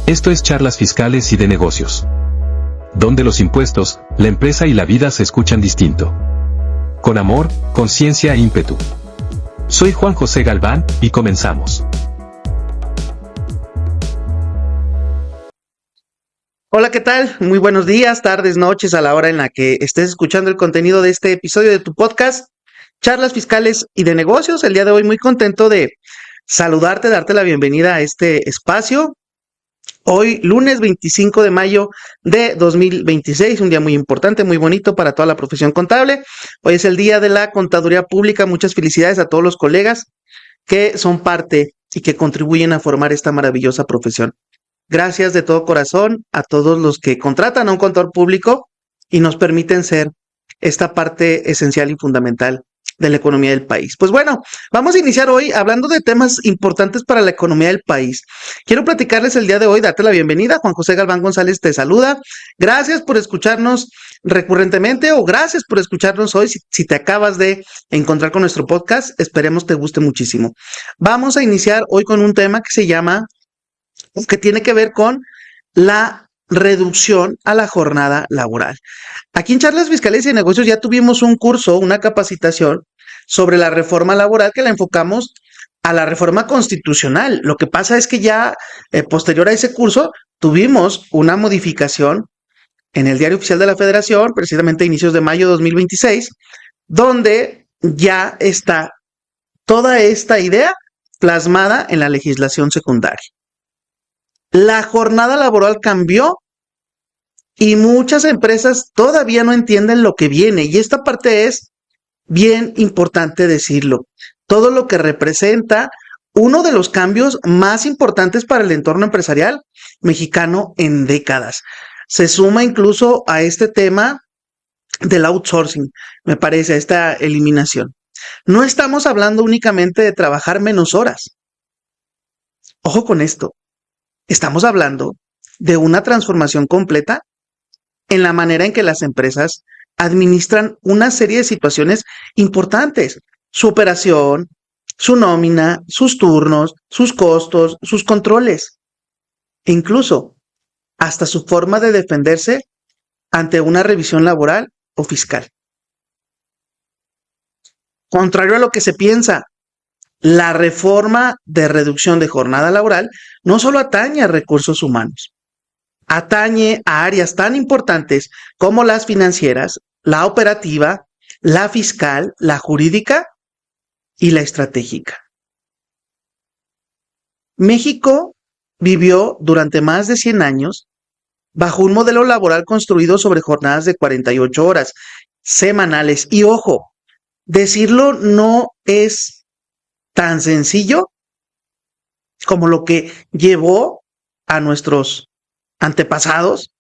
Esto es Charlas Fiscales y de Negocios, donde los impuestos, la empresa y la vida se escuchan distinto. Con amor, conciencia e ímpetu. Soy Juan José Galván, y comenzamos. Hola, ¿qué tal? Muy buenos días, tardes, noches, a la hora en la que estés escuchando el contenido de este episodio de tu podcast, Charlas Fiscales y de Negocios. El día de hoy muy contento de saludarte, darte la bienvenida a este espacio. Hoy, lunes 25 de mayo de 2026, un día muy importante, muy bonito para toda la profesión contable. Hoy es el Día de la Contaduría Pública. Muchas felicidades a todos los colegas que son parte y que contribuyen a formar esta maravillosa profesión. Gracias de todo corazón a todos los que contratan a un contador público y nos permiten ser esta parte esencial y fundamental de la economía del país. Pues bueno, vamos a iniciar hoy hablando de temas importantes para la economía del país. Quiero platicarles el día de hoy, darte la bienvenida. Juan José Galván González te saluda. Gracias por escucharnos recurrentemente o gracias por escucharnos hoy. Si te acabas de encontrar con nuestro podcast, esperemos te guste muchísimo. Vamos a iniciar hoy con un tema que tiene que ver con la reducción a la jornada laboral. Aquí en Charlas Fiscales y de Negocios ya tuvimos un curso, una capacitación sobre la reforma laboral que la enfocamos a la reforma constitucional. Lo que pasa es que ya posterior a ese curso tuvimos una modificación en el Diario Oficial de la Federación, precisamente a inicios de mayo de 2026, donde ya está toda esta idea plasmada en la legislación secundaria. La jornada laboral cambió y muchas empresas todavía no entienden lo que viene. Y esta parte es bien importante decirlo. Todo lo que representa uno de los cambios más importantes para el entorno empresarial mexicano en décadas. Se suma incluso a este tema del outsourcing, me parece, a esta eliminación. No estamos hablando únicamente de trabajar menos horas. Ojo con esto. Estamos hablando de una transformación completa en la manera en que las empresas administran una serie de situaciones importantes. Su operación, su nómina, sus turnos, sus costos, sus controles, e incluso hasta su forma de defenderse ante una revisión laboral o fiscal. Contrario a lo que se piensa, la reforma de reducción de jornada laboral no solo atañe a recursos humanos, atañe a áreas tan importantes como las financieras, la operativa, la fiscal, la jurídica y la estratégica. México vivió durante más de 100 años bajo un modelo laboral construido sobre jornadas de 48 horas semanales. Y ojo, decirlo no es tan sencillo como lo que llevó a nuestros antepasados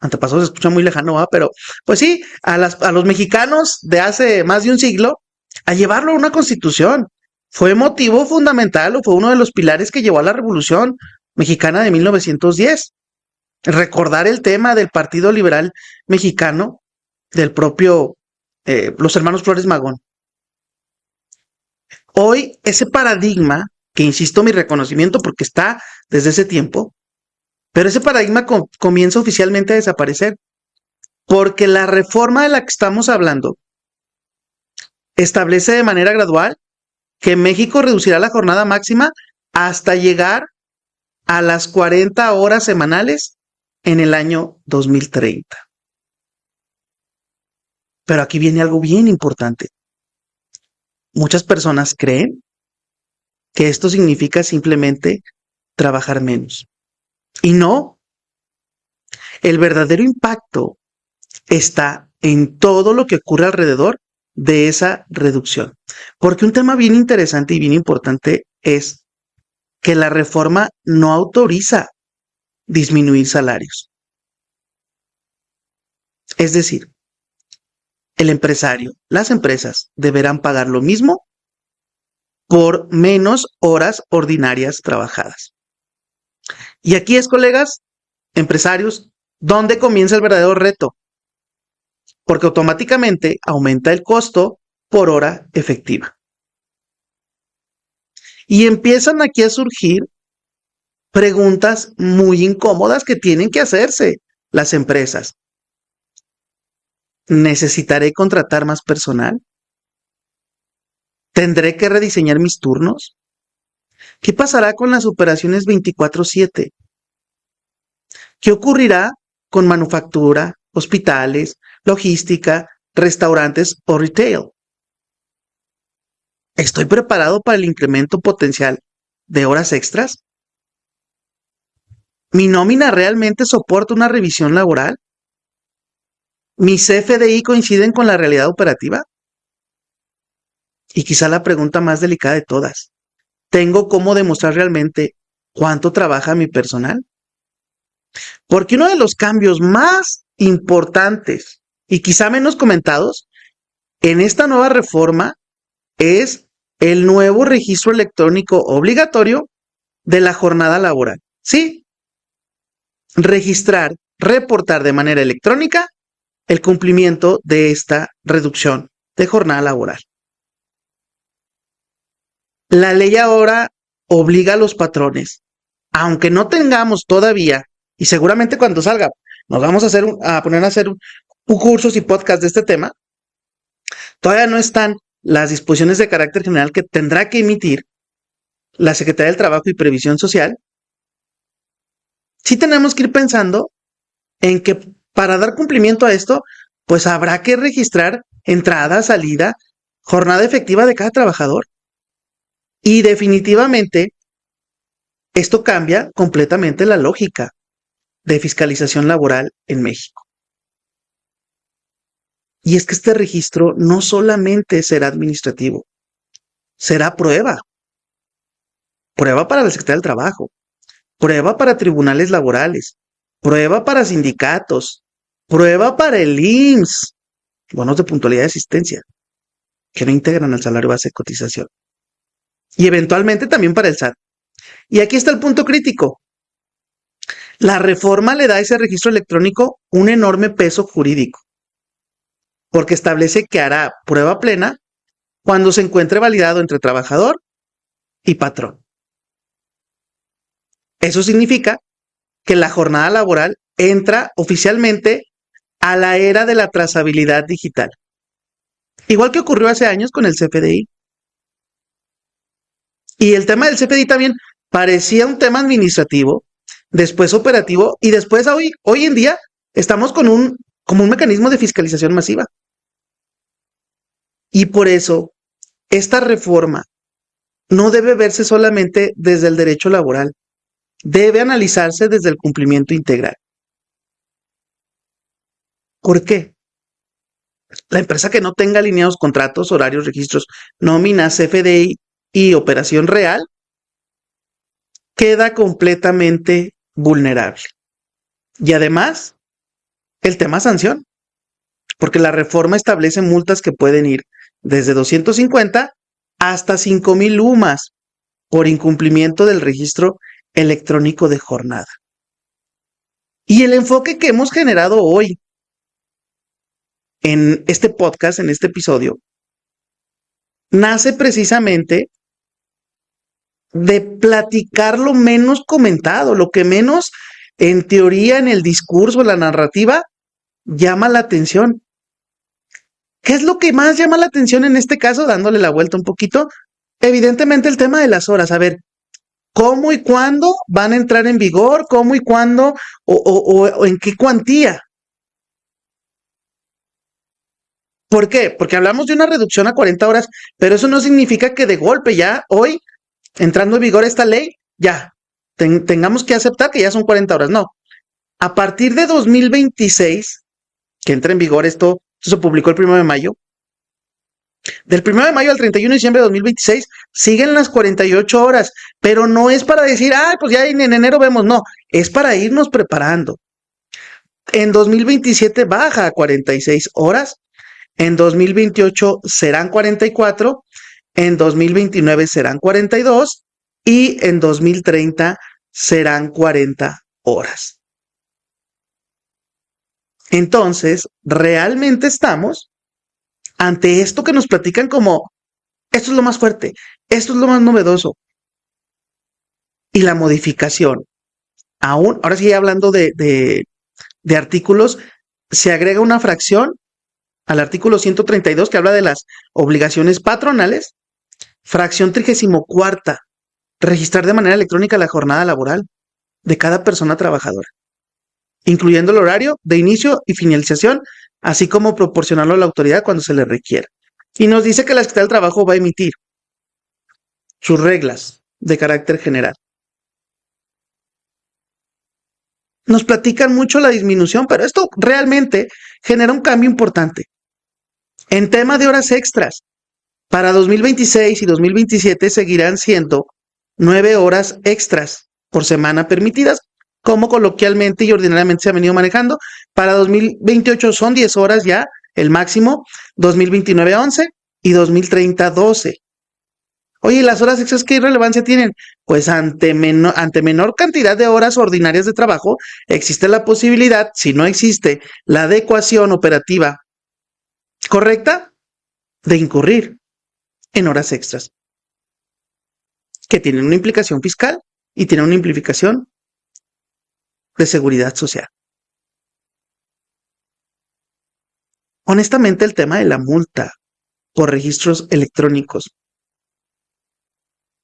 se escucha muy lejano, ¿va? Pero pues sí, a los mexicanos de hace más de un siglo, a llevarlo a una constitución. Fue motivo fundamental o fue uno de los pilares que llevó a la Revolución Mexicana de 1910. Recordar el tema del Partido Liberal Mexicano, del propio, los hermanos Flores Magón. Hoy, ese paradigma, que insisto, mi reconocimiento porque está desde ese tiempo, pero ese paradigma comienza oficialmente a desaparecer, porque la reforma de la que estamos hablando establece de manera gradual que México reducirá la jornada máxima hasta llegar a las 40 horas semanales en el año 2030. Pero aquí viene algo bien importante. Muchas personas creen que esto significa simplemente trabajar menos. Y no, el verdadero impacto está en todo lo que ocurre alrededor de esa reducción. Porque un tema bien interesante y bien importante es que la reforma no autoriza disminuir salarios. Es decir, el empresario, las empresas deberán pagar lo mismo por menos horas ordinarias trabajadas. Y aquí es, colegas, empresarios, ¿dónde comienza el verdadero reto? Porque automáticamente aumenta el costo por hora efectiva. Y empiezan aquí a surgir preguntas muy incómodas que tienen que hacerse las empresas. ¿Necesitaré contratar más personal? ¿Tendré que rediseñar mis turnos? ¿Qué pasará con las operaciones 24/7? ¿Qué ocurrirá con manufactura, hospitales, logística, restaurantes o retail? ¿Estoy preparado para el incremento potencial de horas extras? ¿Mi nómina realmente soporta una revisión laboral? ¿Mis CFDI coinciden con la realidad operativa? Y quizá la pregunta más delicada de todas. ¿Tengo cómo demostrar realmente cuánto trabaja mi personal? Porque uno de los cambios más importantes y quizá menos comentados en esta nueva reforma es el nuevo registro electrónico obligatorio de la jornada laboral. Sí, registrar, reportar de manera electrónica el cumplimiento de esta reducción de jornada laboral. La ley ahora obliga a los patrones, aunque no tengamos todavía, y seguramente cuando salga nos vamos a poner a hacer cursos y podcasts de este tema, todavía no están las disposiciones de carácter general que tendrá que emitir la Secretaría del Trabajo y Previsión Social. Sí tenemos que ir pensando en que para dar cumplimiento a esto, pues habrá que registrar entrada, salida, jornada efectiva de cada trabajador. Y definitivamente esto cambia completamente la lógica de fiscalización laboral en México. Y es que este registro no solamente será administrativo, será prueba. Prueba para la Secretaría del Trabajo, prueba para tribunales laborales, prueba para sindicatos, prueba para el IMSS, bonos de puntualidad de asistencia, que no integran al salario base de cotización. Y eventualmente también para el SAT. Y aquí está el punto crítico. La reforma le da a ese registro electrónico un enorme peso jurídico, porque establece que hará prueba plena cuando se encuentre validado entre trabajador y patrón. Eso significa que la jornada laboral entra oficialmente a la era de la trazabilidad digital. Igual que ocurrió hace años con el CFDI. Y el tema del CFDI también parecía un tema administrativo, después operativo y después hoy en día estamos como un mecanismo de fiscalización masiva. Y por eso esta reforma no debe verse solamente desde el derecho laboral, debe analizarse desde el cumplimiento integral. ¿Por qué? La empresa que no tenga alineados contratos, horarios, registros, nóminas, CFDI y operación real queda completamente vulnerable. Y además, el tema sanción, porque la reforma establece multas que pueden ir desde 250 hasta 5,000 UMAS por incumplimiento del registro electrónico de jornada. Y el enfoque que hemos generado hoy en este podcast, en este episodio, nace precisamente de platicar lo menos comentado, lo que menos en teoría, en el discurso, en la narrativa, llama la atención. ¿Qué es lo que más llama la atención en este caso? Dándole la vuelta un poquito. Evidentemente el tema de las horas. A ver, ¿cómo y cuándo van a entrar en vigor? ¿Cómo y cuándo? ¿O en qué cuantía? ¿Por qué? Porque hablamos de una reducción a 40 horas, pero eso no significa que de golpe ya hoy, entrando en vigor esta ley, ya tengamos que aceptar que ya son 40 horas. No. A partir de 2026, que entra en vigor esto se publicó el 1 de mayo, del 1 de mayo al 31 de diciembre de 2026 siguen las 48 horas, pero no es para decir, pues ya en enero vemos, no, es para irnos preparando. En 2027 baja a 46 horas, en 2028 serán 44, en 2029 serán 42 y en 2030 serán 40 horas. Entonces, realmente estamos ante esto que nos platican como, esto es lo más fuerte, esto es lo más novedoso. y la modificación. Ahora sí, hablando de artículos, se agrega una fracción al artículo 132 que habla de las obligaciones patronales. Fracción 34, registrar de manera electrónica la jornada laboral de cada persona trabajadora, incluyendo el horario de inicio y finalización, así como proporcionarlo a la autoridad cuando se le requiera. Y nos dice que la Secretaría del Trabajo va a emitir sus reglas de carácter general. Nos platican mucho la disminución, pero esto realmente genera un cambio importante. En tema de horas extras, para 2026 y 2027 seguirán siendo 9 horas extras por semana permitidas, como coloquialmente y ordinariamente se ha venido manejando. Para 2028 son 10 horas ya, el máximo, 2029 11 y 2030 12. Oye, ¿las horas extras qué relevancia tienen? Pues ante menor cantidad de horas ordinarias de trabajo, existe la posibilidad, si no existe la adecuación operativa correcta, de incurrir en horas extras, que tienen una implicación fiscal y tienen una implicación de seguridad social. Honestamente, el tema de la multa por registros electrónicos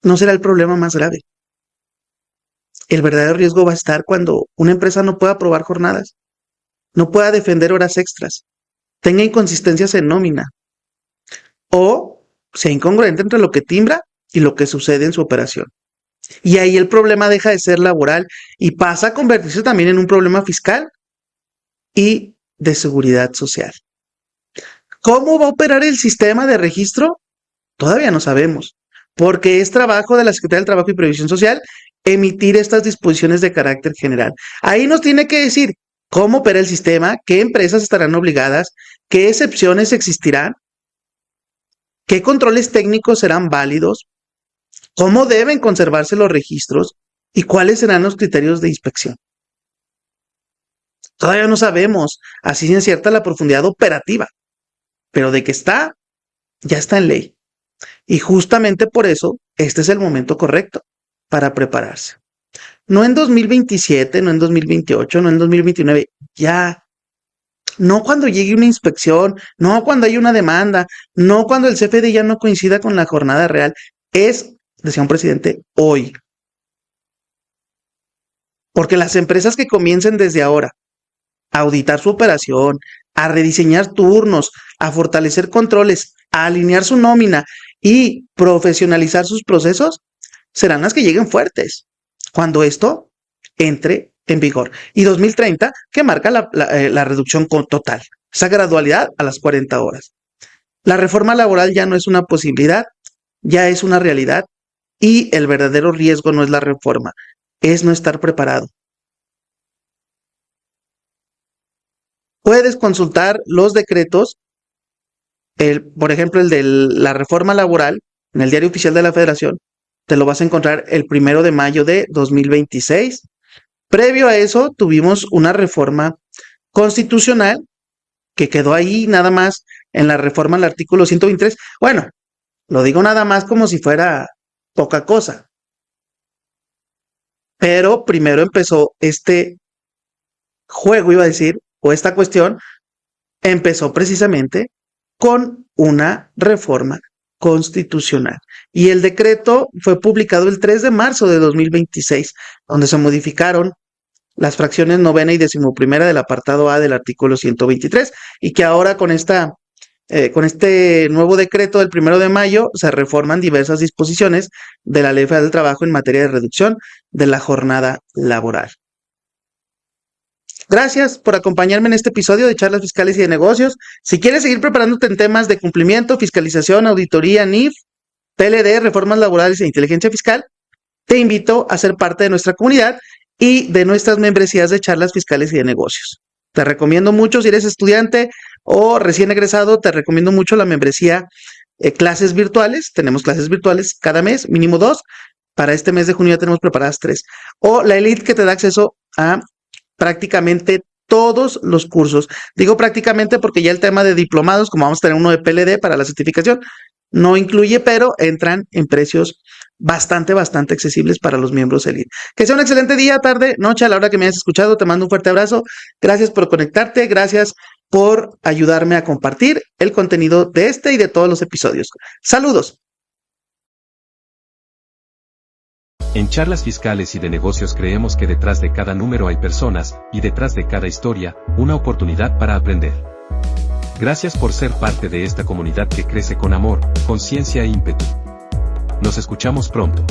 no será el problema más grave. El verdadero riesgo va a estar cuando una empresa no pueda aprobar jornadas, no pueda defender horas extras, tenga inconsistencias en nómina o sea incongruente entre lo que timbra y lo que sucede en su operación. Y ahí el problema deja de ser laboral y pasa a convertirse también en un problema fiscal y de seguridad social. ¿Cómo va a operar el sistema de registro? Todavía no sabemos, porque es trabajo de la Secretaría del Trabajo y Previsión Social emitir estas disposiciones de carácter general. Ahí nos tiene que decir cómo opera el sistema, qué empresas estarán obligadas, qué excepciones existirán, qué controles técnicos serán válidos, cómo deben conservarse los registros y cuáles serán los criterios de inspección. Todavía no sabemos a ciencia cierta la profundidad operativa, pero de que está, ya está en ley. Y justamente por eso, este es el momento correcto para prepararse. No en 2027, no en 2028, no en 2029, ya. No cuando llegue una inspección, no cuando haya una demanda, no cuando el CFDI ya no coincida con la jornada real. Es, decía un presidente, hoy. Porque las empresas que comiencen desde ahora a auditar su operación, a rediseñar turnos, a fortalecer controles, a alinear su nómina y profesionalizar sus procesos, serán las que lleguen fuertes cuando esto entre en vigor. Y 2030, que marca la reducción total, esa gradualidad a las 40 horas. La reforma laboral ya no es una posibilidad, ya es una realidad y el verdadero riesgo no es la reforma, es no estar preparado. Puedes consultar los decretos, por ejemplo, el de la reforma laboral en el Diario Oficial de la Federación, te lo vas a encontrar el 1 de mayo de 2026. Previo a eso, tuvimos una reforma constitucional que quedó ahí nada más en la reforma al artículo 123. Bueno, lo digo nada más como si fuera poca cosa. Pero primero empezó este juego, iba a decir, o esta cuestión, empezó precisamente con una reforma constitucional. Y el decreto fue publicado el 3 de marzo de 2026, donde se modificaron las fracciones 9ª y 11ª del apartado A del artículo 123, y que ahora con este nuevo decreto del 1 de mayo se reforman diversas disposiciones de la Ley Federal del Trabajo en materia de reducción de la jornada laboral. Gracias por acompañarme en este episodio de Charlas Fiscales y de Negocios. Si quieres seguir preparándote en temas de cumplimiento, fiscalización, auditoría, NIF, PLD, reformas laborales e inteligencia fiscal, te invito a ser parte de nuestra comunidad y de nuestras membresías de Charlas Fiscales y de Negocios. Te recomiendo mucho, si eres estudiante o recién egresado, te recomiendo mucho la membresía clases virtuales. Tenemos clases virtuales cada mes, mínimo 2. Para este mes de junio ya tenemos preparadas 3. O la Elite, que te da acceso a prácticamente todos los cursos. Digo prácticamente porque ya el tema de diplomados, como vamos a tener uno de PLD para la certificación, no incluye, pero entran en precios bastante accesibles para los miembros Elite. Que sea un excelente día, tarde, noche, a la hora que me hayas escuchado. Te mando un fuerte abrazo. Gracias por conectarte. Gracias por ayudarme a compartir el contenido de este y de todos los episodios. Saludos. En Charlas Fiscales y de Negocios creemos que detrás de cada número hay personas, y detrás de cada historia, una oportunidad para aprender. Gracias por ser parte de esta comunidad que crece con amor, conciencia e ímpetu. Nos escuchamos pronto.